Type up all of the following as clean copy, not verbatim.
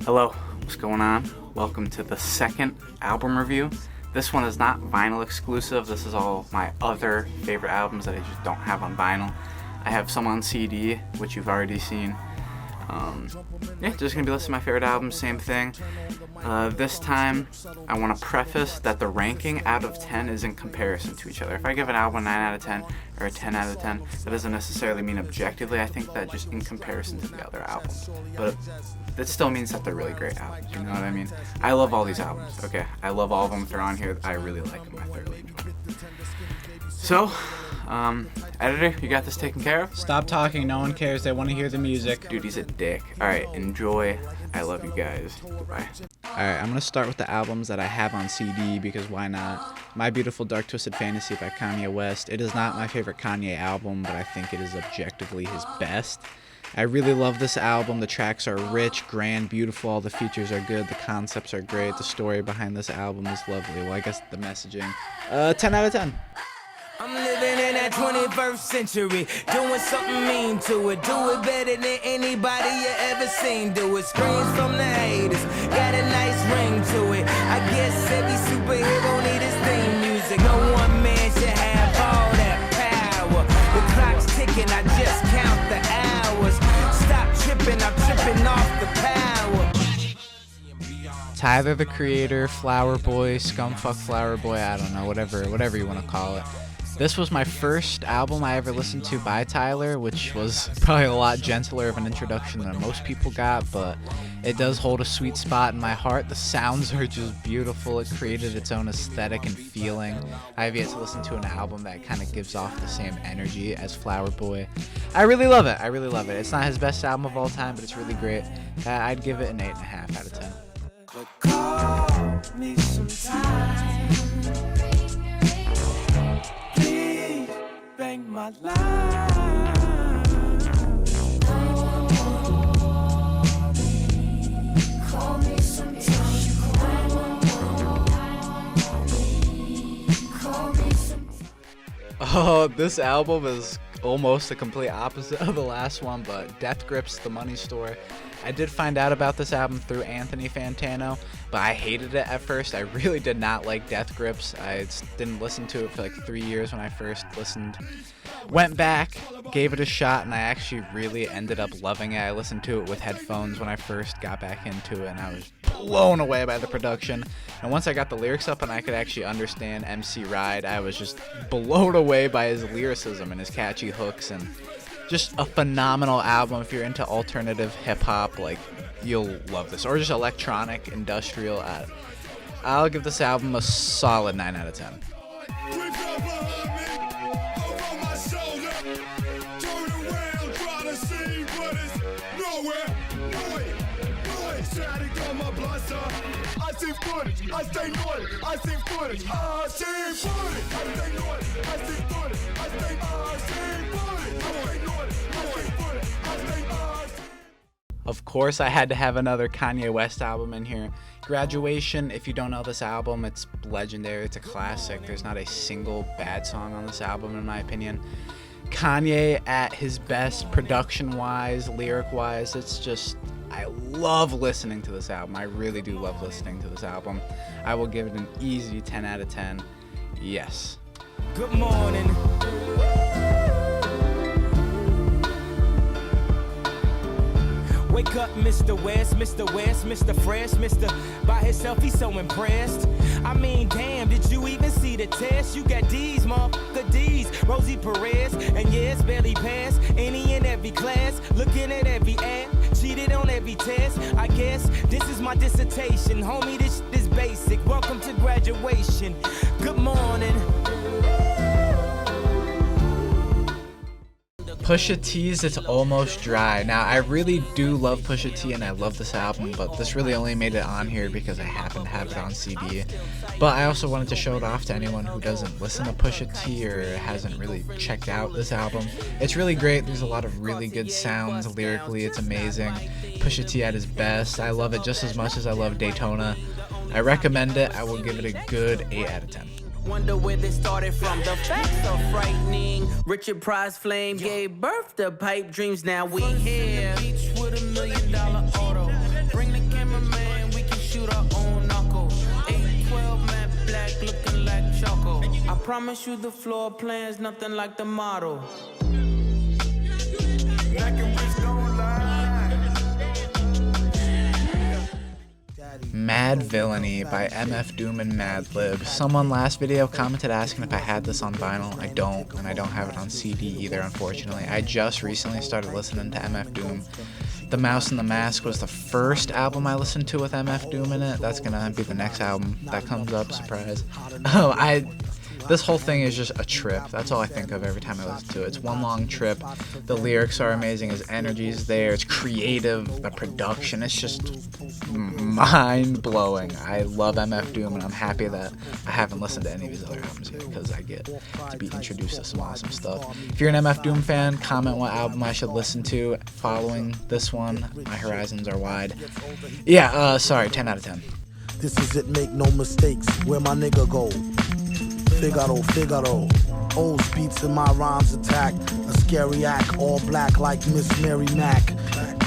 Hello, what's going on? Welcome to the second album review. This one is not vinyl exclusive. This is all my other favorite albums that I just don't have on vinyl. I have some on CD, which you've already seen. Yeah, just gonna be listening to my favorite albums, same thing. This time, I want to preface that the ranking out of 10 is in comparison to each other. If I give an album a 9 out of 10 or a 10 out of 10, that doesn't necessarily mean objectively. I think that just in comparison to the other albums. But that still means that they're really great albums, you know what I mean? I love all these albums, okay? I love all of them. If they're on here, I really like them. I thoroughly enjoy them. So, editor, you got this taken care of? Stop talking, no one cares, they want to hear the music. Dude, he's a dick. Alright, enjoy. I love you guys. Goodbye. Alright, I'm going to start with the albums that I have on CD, because why not? My Beautiful Dark Twisted Fantasy by Kanye West. It is not my favorite Kanye album, but I think it is objectively his best. I really love this album. The tracks are rich, grand, beautiful. All the features are good. The concepts are great. The story behind this album is lovely. Well, I guess the messaging. 10 out of 10. I'm living in that 21st century, doing something mean to it. Do it better than anybody you ever seen. Do it. Screams from the haters, got a nice ring to it. I guess every superhero need his theme music. No one man should have all that power. The clock's ticking, I just count the hours. Stop tripping, I'm tripping off the power. Tyler, the Creator, Flower Boy, Scumfuck Flower Boy, I don't know, whatever you want to call it. This was my first album I ever listened to by Tyler, which was probably a lot gentler of an introduction than most people got, but it does hold a sweet spot in my heart. The sounds are just beautiful. It created its own aesthetic and feeling. I have yet to listen to an album that kind of gives off the same energy as Flower Boy. I really love it. It's not his best album of all time, but it's really great. I'd give it an 8.5 out of 10. But call me sometime. Please bang my line. Call me sometime. Oh, this album is almost the complete opposite of the last one, but Death Grips the Money Store. I did find out about this album through Anthony Fantano, but I hated it at first. I really did not like Death Grips. I didn't listen to it for like 3 years when I first listened. Went back, gave it a shot, and I actually really ended up loving it. I listened to it with headphones when I first got back into it, and I was blown away by the production. And once I got the lyrics up and I could actually understand MC Ride, I was just blown away by his lyricism and his catchy hooks, and just a phenomenal album. If you're into alternative hip-hop, like, you'll love this. Or just electronic, industrial. I'll give this album a solid 9 out of 10. Of course, I had to have another Kanye West album in here. Graduation, if you don't know this album, it's legendary. It's a classic. There's not a single bad song on this album, in my opinion. Kanye at his best, production-wise, lyric-wise. It's just, I love listening to this album. I really do love listening to this album. I will give it an easy 10 out of 10. Yes. Good morning. Wake up, Mr. West, Mr. West, Mr. Fresh, Mr. By himself, he's so impressed. I mean, damn, did you even see the test? You got D's, motherfucker D's, Rosie Perez, and yes, barely passed any and every class, looking at every ad, cheated on every test. I guess this is my dissertation, homie, this is basic. Welcome to graduation. Good morning. Pusha T's It's Almost Dry. Now, I really do love Pusha T, and I love this album, but this really only made it on here because I happen to have it on CD. But I also wanted to show it off to anyone who doesn't listen to Pusha T or hasn't really checked out this album. It's really great. There's a lot of really good sounds. Lyrically, it's amazing. Pusha T at his best. I love it just as much as I love Daytona. I recommend it. I will give it a good 8 out of 10. Wonder where this started from. The facts are frightening. Richard Price Flame gave birth to pipe dreams. Now we here. Beach with $1 million auto. Bring the camera. promise you the floor plan's nothing like the model. Madvillainy by MF Doom and Madlib. Someone last video commented asking if I had this on vinyl. I don't, and I don't have it on CD either, unfortunately. I just recently started listening to MF Doom. The Mouse and the Mask was the first album I listened to with MF Doom in it. That's gonna be the next album that comes up, surprise. This whole thing is just a trip. That's all I think of every time I listen to it. It's one long trip. The lyrics are amazing. His energy is there. It's creative. The production, it's just mind-blowing. I love MF Doom, and I'm happy that I haven't listened to any of his other albums yet because I get to be introduced to some awesome stuff. If you're an MF Doom fan, comment what album I should listen to following this one. My horizons are wide. Yeah, sorry, 10 out of 10. This is it, make no mistakes. Where my nigga go? Figaro, Figaro. Old beats in my rhymes attack. A scary act, all black like Miss Mary Mack.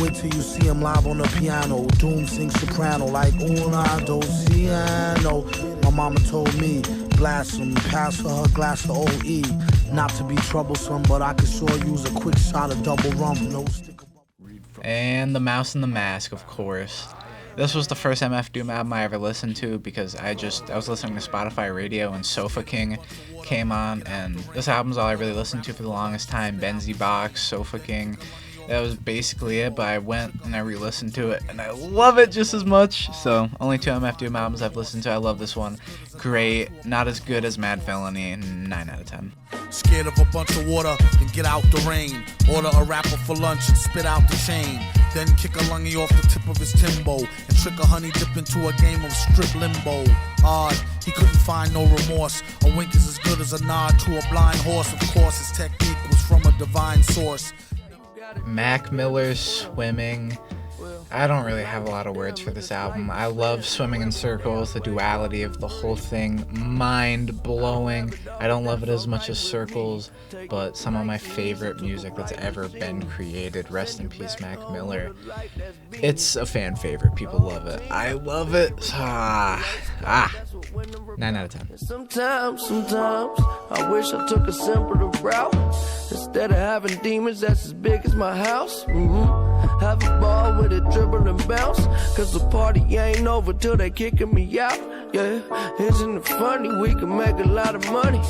Wait till you see him live on the piano. Doom sings soprano like una dociano. My mama told me, blast him, pass her glass of OE. Not to be troublesome, but I could sure use a quick shot of double rum. No stick. And The Mouse and the Mask, of course. This was the first MF Doom album I ever listened to because I was listening to Spotify Radio and Sofa King came on, and this album's all I really listened to for the longest time. Benzie Box, Sofa King, that was basically it, but I went and I re-listened to it and I love it just as much. So only 2 MF Doom albums I've listened to. I love this one. Great, not as good as Madvillainy, 9 out of 10. Scared of a bunch of water, then get out the rain. Order a rapper for lunch and spit out the chain. Then kick a lungy off the tip of his Timbo and trick a honey dip into a game of strip limbo. Odd, he couldn't find no remorse. A wink is as good as a nod to a blind horse. Of course, his technique was from a divine source. Mac Miller's Swimming. I don't really have a lot of words for this album. I love Swimming in Circles, the duality of the whole thing, mind-blowing. I don't love it as much as Circles, but some of my favorite music that's ever been created. Rest in peace, Mac Miller. It's a fan favorite. People love it. I love it. 9 out of 10. Sometimes, I wish I took a simpler route. Instead of having demons that's as big as my house. Have a ball with it, dribble and bounce. Cause the party ain't over till they kicking me out. Yeah, isn't it funny? We can make a lot of money.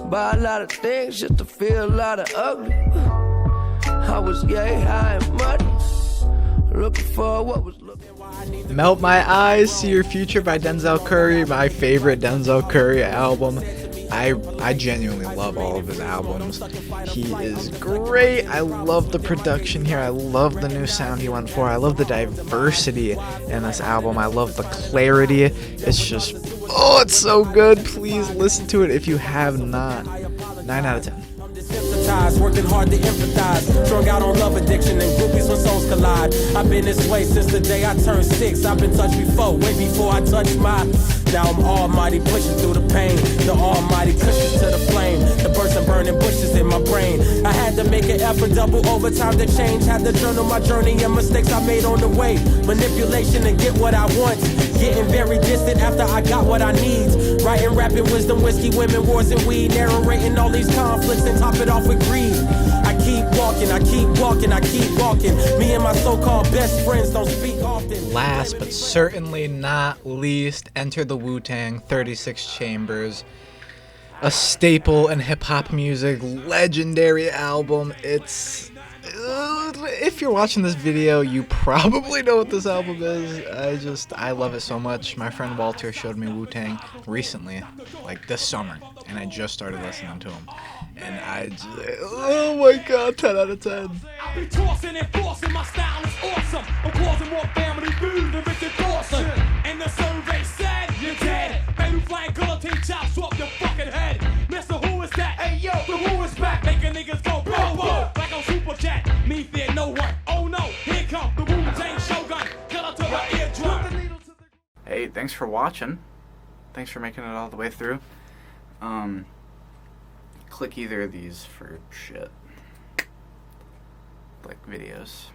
Buy a lot of things just to feel a lot of ugly. I was yay high and muddy. Looking for what was looking. Melt My Eyes, See Your Future by Denzel Curry, my favorite Denzel Curry album. I genuinely love all of his albums. He is great. I love the production here. I love the new sound he went for. I love the diversity in this album. I love the clarity. It's just, it's so good. Please listen to it if you have not. 9 out of 10. Working hard to empathize, strung out on love addiction and groupies when souls collide. I've been this way since the day I turned 6. I've been touched before, way before I touched my. Now I'm almighty pushing through the pain. The almighty cushions to the flame. The bursting burning bushes in my brain. I had to make an effort, double overtime to change. Had to journal my journey and mistakes I made on the way. Manipulation to get what I want. Getting very distant after I got what I need. Writing, rapping, wisdom, whiskey, women, wars, and weed. Narrating all these conflicts and top it off with greed. I keep walking, I keep walking, I keep walking. Me and my so-called best friends don't speak often. Last but certainly not least, enter the Wu-Tang 36 Chambers. A staple in hip-hop music, legendary album. It's... if you're watching this video, you probably know what this album is. I love it so much. My friend Walter showed me Wu-Tang recently, like this summer, and I just started listening to him. And oh my god, 10 out of 10. I be tossing and forcing, my style is awesome. I'm causing more family food than Richard Dawson. And the survey said you're dead. Baby flying guillotine chops off your fucking head. Mister, who is that? Hey yo, the who is back? Making niggas go whoa whoa, like on Super Jet. Me fear no one. Oh no, here come the Wu-Tang Shogun. Killer to my eardrum. Hey, thanks for watching. Thanks for making it all the way through. Click either of these for shit. Like videos.